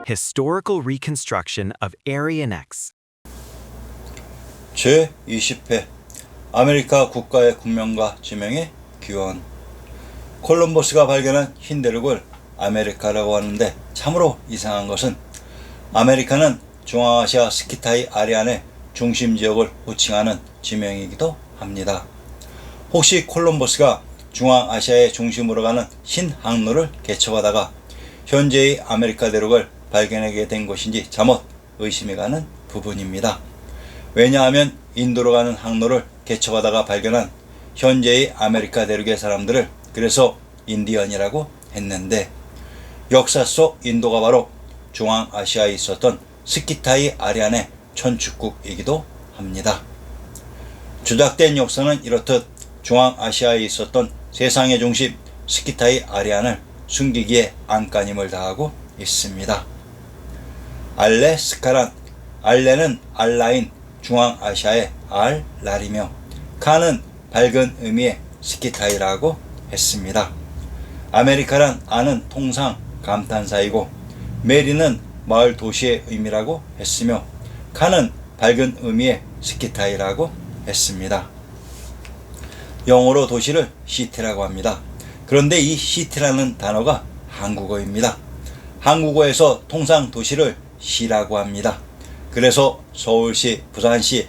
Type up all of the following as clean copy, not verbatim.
Historical reconstruction of Aryan X. 제20회 아메리카 국가의 국명과 지명의 기원. 콜럼버스가 발견한 흰 대륙을 아메리카라고 하는데 참으로 이상한 것은 아메리카는 중앙아시아 스키타이 아리안의 중심 지역을 호칭하는 지명이기도 합니다. 혹시 콜럼버스가 중앙아시아의 중심으로 가는 흰 항로를 개척하다가 현재의 아메리카 대륙을 발견하게 된 것인지 잠옷 의심이 가는 부분입니다. 왜냐하면 인도로 가는 항로를 개척하다가 발견한 현재의 아메리카 대륙의 사람들을 그래서 인디언이라고 했는데 역사 속 인도가 바로 중앙아시아에 있었던 스키타이 아리안의 천축국이기도 합니다. 조작된 역사는 이렇듯 중앙아시아에 있었던 세상의 중심 스키타이 아리안을 숨기기에 안간힘을 다하고 있습니다. 알래스카란 알레는 알라인 중앙아시아의 알랄이며 카는 밝은 의미의 스키타이라고 했습니다. 아메리카란 아는 통상 감탄사이고 메리는 마을 도시의 의미라고 했으며 카는 밝은 의미의 스키타이라고 했습니다. 영어로 도시를 시티라고 합니다. 그런데 이 시티라는 단어가 한국어입니다. 한국어에서 통상 도시를 시라고 합니다. 그래서 서울시, 부산시,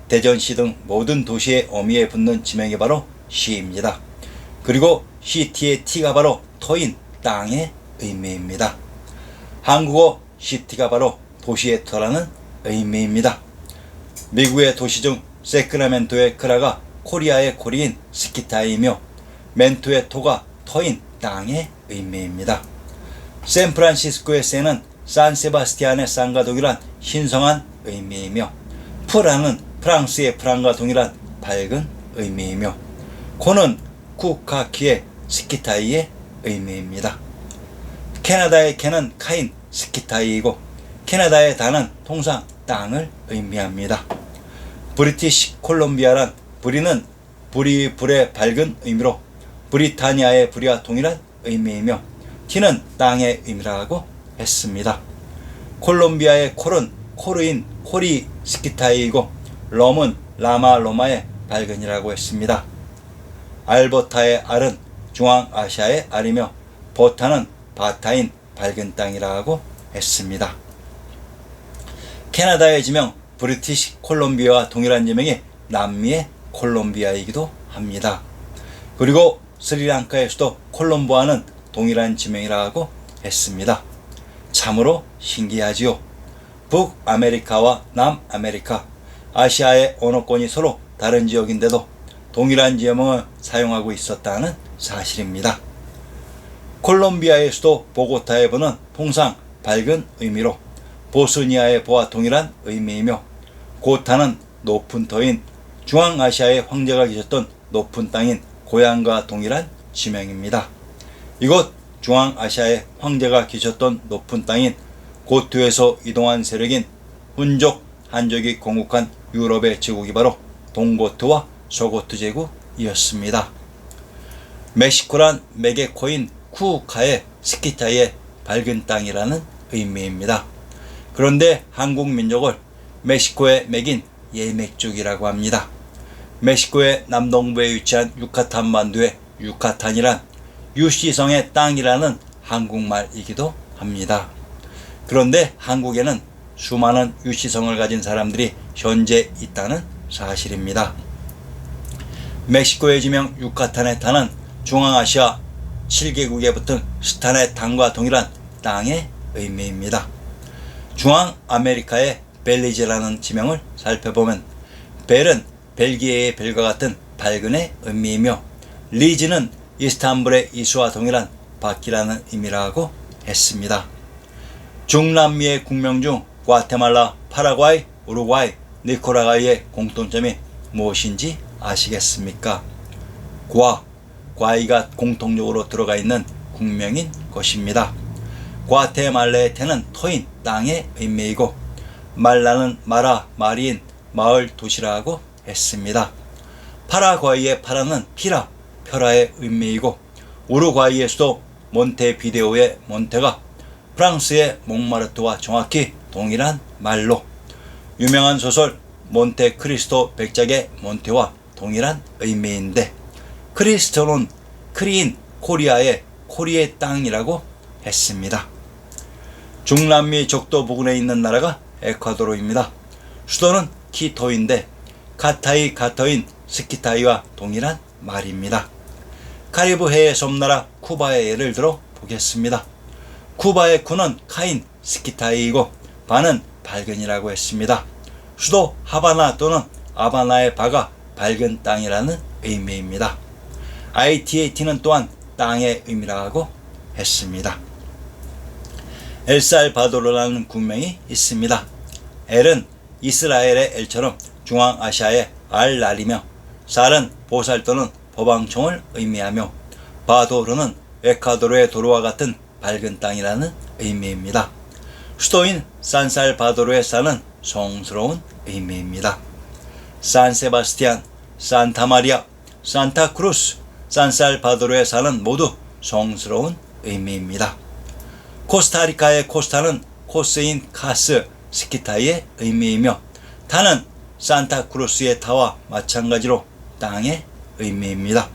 대전시 등 모든 도시의 어미에 붙는 지명이 바로 시입니다. 그리고 시티의 T가 바로 터인 땅의 의미입니다. 한국어 시티가 바로 도시의 터라는 의미입니다. 미국의 도시 중 세크라멘토의 크라가 코리아의 코리인 스키타이이며 멘토의 토가 터인 땅의 의미입니다. 샌프란시스코의 샌은 산세바스티안의 산과 동일한 신성한 의미이며 프라는 프랑스의 프랑과 동일한 밝은 의미이며 코는 쿠카키의 스키타이의 의미입니다. 캐나다의 캐는 카인 스키타이이고 캐나다의 다는 통상 땅을 의미합니다. 브리티시 콜롬비아란 브리는 불의 밝은 의미로 브리타니아의 불이와 동일한 의미이며 티는 땅의 의미라고 했습니다. 콜롬비아의 콜은 코르인 코리 스키타이이고 럼은 라마 로마의 밝은이라고 했습니다. 알버타의 알은 중앙아시아의 알이며 버타는 바타인 밝은 땅이라고 했습니다. 캐나다의 지명 브리티시 콜롬비아와 동일한 지명이 남미의 콜롬비아이기도 합니다. 그리고 스리랑카의 수도 콜롬보와는 동일한 지명이라고 했습니다. 참으로 신기하지요. 북아메리카와 남아메리카, 아시아의 언어권이 서로 다른 지역인데도 동일한 지명을 사용하고 있었다는 사실입니다. 콜롬비아의 수도 보고타의 보는 통상 밝은 의미로 보스니아의 보와 동일한 의미이며 고타는 높은 터인 중앙아시아의 황제가 계셨던 높은 땅인 고향과 동일한 지명입니다. 이곳 중앙아시아의 황제가 계셨던 높은 땅인 고토에서 이동한 세력인 훈족, 한족이 건국한 유럽의 제국이 바로 동고토와 서고토 제국이었습니다. 멕시코란 메게코인 쿠카의 스키타이의 밝은 땅이라는 의미입니다. 그런데 한국 민족을 멕시코의 맥인 예맥족이라고 합니다. 멕시코의 남동부에 위치한 유카탄 반도의 유카탄이란 유시성의 땅이라는 한국말이기도 합니다. 그런데 한국에는 수많은 유시성을 가진 사람들이 현재 있다는 사실입니다. 멕시코의 지명 유카탄의 탄은 중앙아시아 7개국에 붙은 스탄의 땅과 동일한 땅의 의미입니다. 중앙아메리카의 벨리제라는 지명을 살펴보면 벨은 벨기에의 벨과 같은 밝은의 의미이며 리즈는 이스탄불의 이수와 동일한 바퀴라는 의미라고 했습니다. 중남미의 국명 중 과테말라, 파라과이, 우루과이, 니카라과이의 공통점이 무엇인지 아시겠습니까? 과이가 공통적으로 들어가 있는 국명인 것입니다. 과테말라의 태는 터인 땅의 의미이고 말라는 마라, 마리인, 마을 도시라고 했습니다. 파라과이의 파라는 피라, 표라의 의미이고 우루과이의 수도 몬테비데오의 몬테가 프랑스의 몽마르트와 정확히 동일한 말로 유명한 소설 몬테크리스토 백작의 몬테와 동일한 의미인데 크리스토는 크리인 코리아의 코리의 땅이라고 했습니다. 중남미 적도 부근에 있는 나라가 에콰도르입니다. 수도는 키토인데 카타이 카토인 스키타이와 동일한 말입니다. 카리브해의 섬나라 쿠바의 예를 들어 보겠습니다. 쿠바의 쿠는 카인 스키타이이고 바는 밝은이라고 했습니다. 수도 하바나 또는 아바나의 바가 밝은 땅이라는 의미입니다. ITAT는 또한 땅의 의미라고 했습니다. 엘살바도르라는 국명이 있습니다. 엘은 이스라엘의 엘처럼 중앙아시아의 알날이며 살은 보살 또는 보방총을 의미하며 바도르는 에콰도르의 도로와 같은 밝은 땅이라는 의미입니다. 수도인 산살바도르의 산은 성스러운 의미입니다. 산세바스티안, 산타마리아, 산타크루스, 산살바도르의 산은 모두 성스러운 의미입니다. 코스타리카의 코스타는 코스인 카스, 스키타이의 의미이며 타는 산타크루스의 타와 마찬가지로 땅의 의미입니다.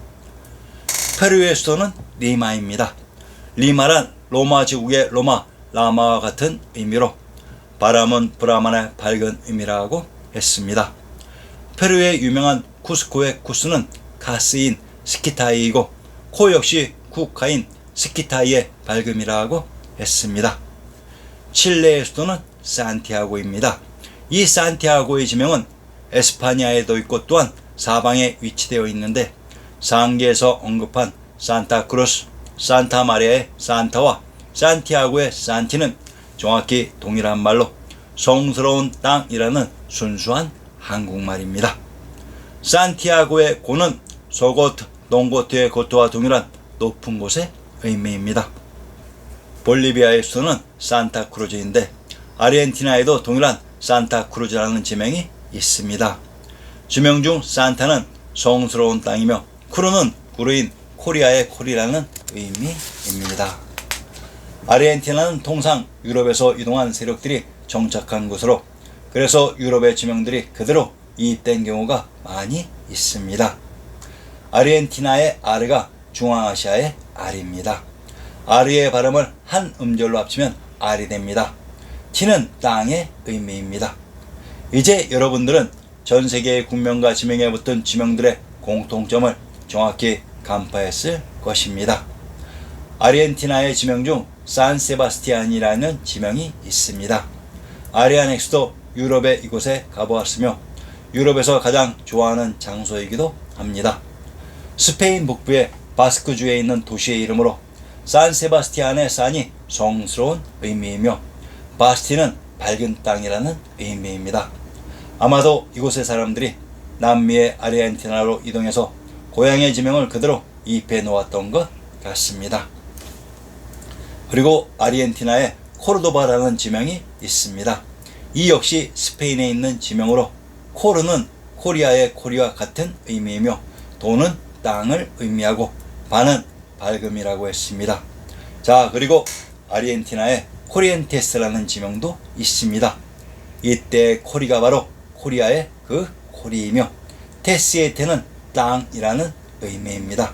페루의 수도는 리마입니다. 리마란 로마 제국의 로마, 라마와 같은 의미로 바람은 브라만의 밝은 의미라고 했습니다. 페루의 유명한 쿠스코의 쿠스는 카스인 스키타이이고 코 역시 쿠카인 스키타이의 밝음이라고 했습니다. 칠레의 수도는 산티아고입니다. 이 산티아고의 지명은 에스파냐에도 있고 또한 사방에 위치되어 있는데 상계에서 언급한 산타크루스, 산타마리아의 산타와 산티아고의 산티는 정확히 동일한 말로 성스러운 땅이라는 순수한 한국말입니다. 산티아고의 고는 소고트, 농고트의 고트와 동일한 높은 곳의 의미입니다. 볼리비아의 수도는 산타크루즈인데 아르헨티나에도 동일한 산타크루즈라는 지명이 있습니다. 지명 중 산타는 성스러운 땅이며 크루는 구르인 코리아의 코리라는 의미입니다. 아르헨티나는 통상 유럽에서 이동한 세력들이 정착한 곳으로 그래서 유럽의 지명들이 그대로 이입된 경우가 많이 있습니다. 아르헨티나의 아르가 중앙아시아의 알입니다. 아르의 발음을 한 음절로 합치면 알이 됩니다. 티는 땅의 의미입니다. 이제 여러분들은 전 세계의 국명과 지명에 붙은 지명들의 공통점을 정확히 간파했을 것입니다. 아르헨티나의 지명 중 산세바스티안이라는 지명이 있습니다. 아리아넥스도 유럽의 이곳에 가보았으며 유럽에서 가장 좋아하는 장소이기도 합니다. 스페인 북부의 바스크주에 있는 도시의 이름으로 산세바스티안의 산이 성스러운 의미이며 바스티는 밝은 땅이라는 의미입니다. 아마도 이곳의 사람들이 남미의 아르헨티나로 이동해서 고향의 지명을 그대로 이입해 놓았던 것 같습니다. 그리고 아르헨티나에 코르도바라는 지명이 있습니다. 이 역시 스페인에 있는 지명으로 코르는 코리아의 코리와 같은 의미이며 도는 땅을 의미하고 바는 밝음이라고 했습니다. 자, 그리고 아르헨티나에 코리엔테스라는 지명도 있습니다. 이때 코리가 바로 코리아의 그 코리이며 테스의 테는 땅이라는 의미입니다.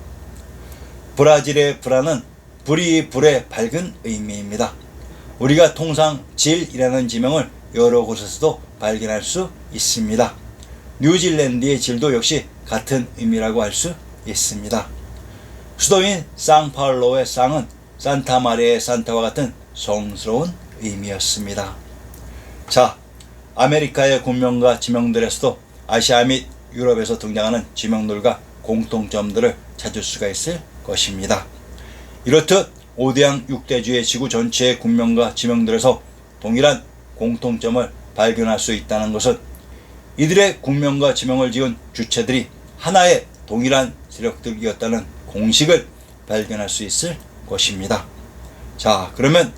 브라질의 브라는 불이 불의 밝은 의미입니다. 우리가 통상 질이라는 지명을 여러 곳에서도 발견할 수 있습니다. 뉴질랜드의 질도 역시 같은 의미라고 할 수 있습니다. 수도인 상파울로의 쌍은 산타마리아의 산타와 같은 성스러운 의미였습니다. 자, 아메리카의 군명과 지명들에서도 아시아 및 유럽에서 등장하는 지명들과 공통점들을 찾을 수가 있을 것입니다. 이렇듯 5대양 6대주의 지구 전체의 군명과 지명들에서 동일한 공통점을 발견할 수 있다는 것은 이들의 군명과 지명을 지은 주체들이 하나의 동일한 세력들이었다는 공식을 발견할 수 있을 것입니다. 자, 그러면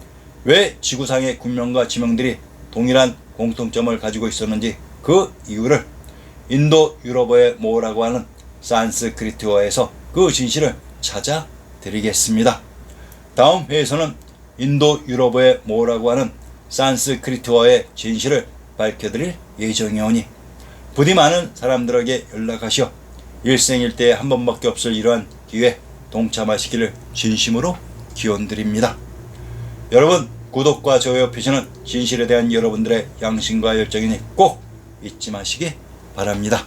왜 지구상의 군명과 지명들이 동일한 공통점을 가지고 있었는지 그 이유를 인도 유럽어의 뭐라고 하는 산스크리트어에서 그 진실을 찾아드리겠습니다. 다음 회에서는 인도 유럽어의 뭐라고 하는 산스크리트어의 진실을 밝혀드릴 예정이오니 부디 많은 사람들에게 연락하시어 일생일대에 한 번밖에 없을 이러한 기회에 동참하시기를 진심으로 기원드립니다. 여러분, 구독과 좋아요 표시는 진실에 대한 여러분들의 양심과 열정이니 꼭 잊지 마시기 바랍니다.